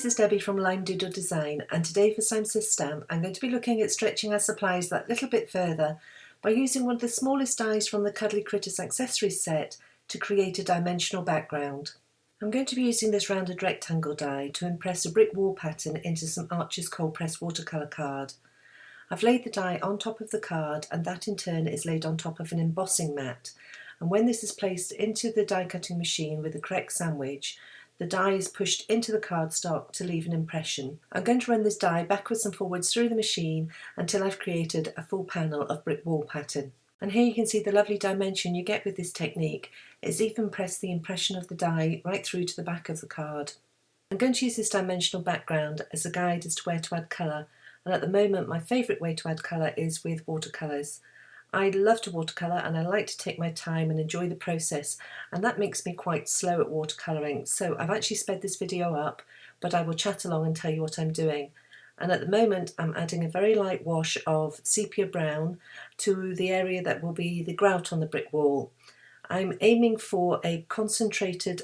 this is Debbie from Lime Doodle Design, and today for Science Stamp I'm going to be looking at stretching our supplies that little bit further by using one of the smallest dies from the Cuddly Critters accessories set to create a dimensional background. I'm going to be using this rounded rectangle die to impress a brick wall pattern into some Arches cold pressed watercolour card. I've laid the die on top of the card, and that in turn is laid on top of an embossing mat, and when this is placed into the die cutting machine with the correct sandwich, the die is pushed into the cardstock to leave an impression. I'm going to run this die backwards and forwards through the machine until I've created a full panel of brick wall pattern. And here you can see the lovely dimension you get with this technique. It's even pressed the impression of the die right through to the back of the card. I'm going to use this dimensional background as a guide as to where to add colour, and at the moment my favourite way to add colour is with watercolours. I love to watercolour and I like to take my time and enjoy the process, and that makes me quite slow at watercolouring, so I've actually sped this video up, but I will chat along and tell you what I'm doing. And at the moment I'm adding a very light wash of sepia brown to the area that will be the grout on the brick wall. I'm aiming for a concentrated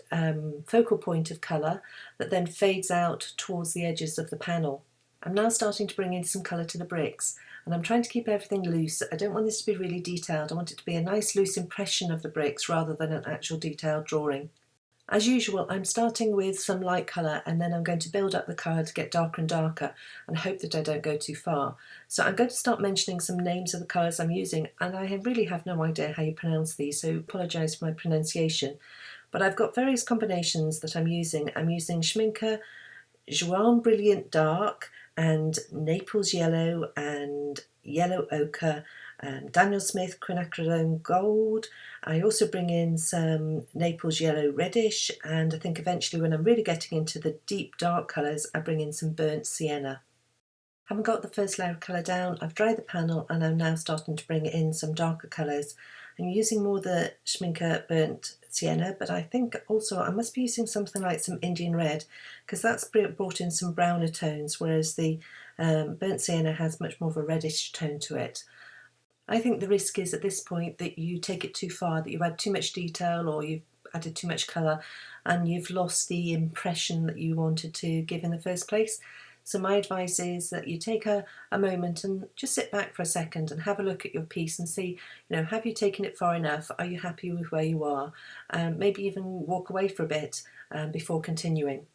focal point of colour that then fades out towards the edges of the panel. I'm now starting to bring in some colour to the bricks, and I'm trying to keep everything loose. I don't want this to be really detailed. I want it to be a nice loose impression of the bricks rather than an actual detailed drawing. As usual, I'm starting with some light colour, and then I'm going to build up the card to get darker and darker and hope that I don't go too far. So I'm going to start mentioning some names of the colours I'm using, and I really have no idea how you pronounce these, so apologise for my pronunciation. But I've got various combinations that I'm using. I'm using Schminke Joan Brilliant Dark and Naples Yellow and Yellow Ochre, Daniel Smith Quinacridone Gold. I also bring in some Naples Yellow Reddish, and I think eventually when I'm really getting into the deep dark colours I bring in some Burnt Sienna. Having got the first layer of colour down, I've dried the panel and I'm now starting to bring in some darker colours. I'm using more the Schminke Burnt Sienna, but I think also I must be using something like some Indian Red, because that's brought in some browner tones, whereas the Burnt Sienna has much more of a reddish tone to it. I think the risk is at this point that you take it too far, that you've added too much detail or you've added too much colour and you've lost the impression that you wanted to give in the first place. So my advice is that you take a moment and just sit back for a second and have a look at your piece and see, have you taken it far enough? Are you happy with where you are? Maybe even walk away for a bit before continuing.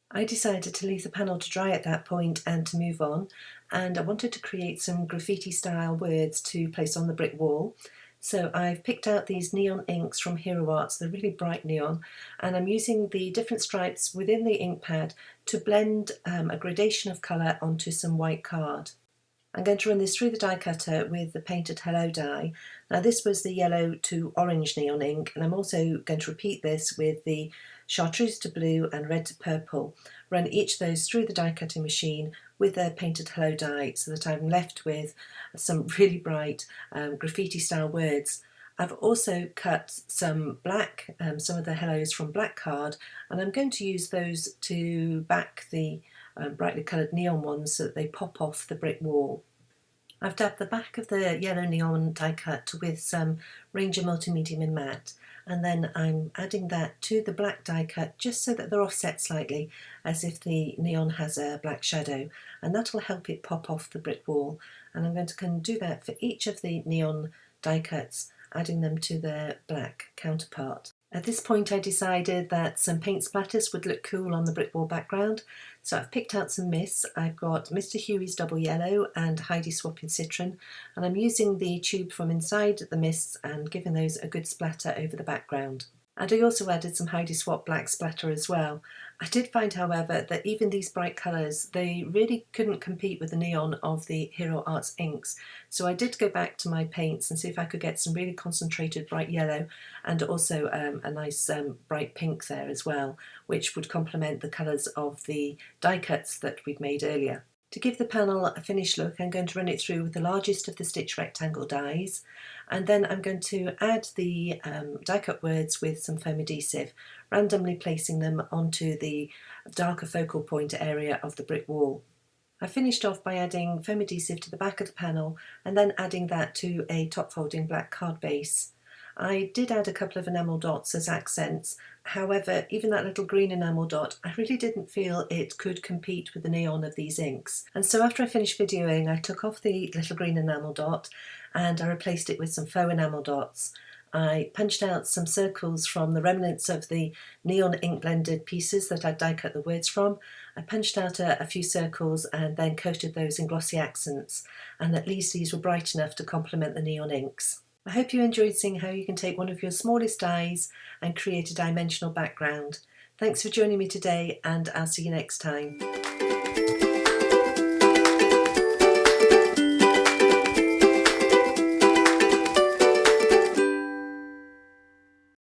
I decided to leave the panel to dry at that point and to move on, and I wanted to create some graffiti style words to place on the brick wall. So I've picked out these neon inks from Hero Arts. They're really bright neon, and I'm using the different stripes within the ink pad to blend a gradation of colour onto some white card. I'm going to run this through the die cutter with the painted Hello die. Now this was the yellow to orange neon ink, and I'm also going to repeat this with the chartreuse to blue and red to purple. Run each of those through the die cutting machine with the painted Hello die so that I'm left with some really bright graffiti style words. I've also cut some black, some of the hellos from black card, and I'm going to use those to back the brightly coloured neon ones so that they pop off the brick wall. I've dabbed the back of the yellow neon die cut with some Ranger Multimedium in matte, and then I'm adding that to the black die cut just so that they're offset slightly, as if the neon has a black shadow, and that will help it pop off the brick wall. And I'm going to do that for each of the neon die cuts, adding them to their black counterpart. At this point I decided that some paint splatters would look cool on the brick wall background, so I've picked out some mists. I've got Mr. Hughie's Double Yellow and Heidi Swap in Citron, and I'm using the tube from inside the mists and giving those a good splatter over the background. And I also added some Heidi Swap black splatter as well. I did find, however, that even these bright colours, they really couldn't compete with the neon of the Hero Arts inks. So I did go back to my paints and see if I could get some really concentrated bright yellow and also a nice bright pink there as well, which would complement the colours of the die cuts that we'd made earlier. To give the panel a finished look, I'm going to run it through with the largest of the stitch rectangle dies, and then I'm going to add the die cut words with some foam adhesive, randomly placing them onto the darker focal point area of the brick wall. I finished off by adding foam adhesive to the back of the panel and then adding that to a top folding black card base. I did add a couple of enamel dots as accents. However, even that little green enamel dot, I really didn't feel it could compete with the neon of these inks. And so after I finished videoing, I took off the little green enamel dot and I replaced it with some faux enamel dots. I punched out some circles from the remnants of the neon ink blended pieces that I'd die cut the words from. I punched out a few circles and then coated those in glossy accents, and at least these were bright enough to complement the neon inks. I hope you enjoyed seeing how you can take one of your smallest dies and create a dimensional background. Thanks for joining me today, and I'll see you next time.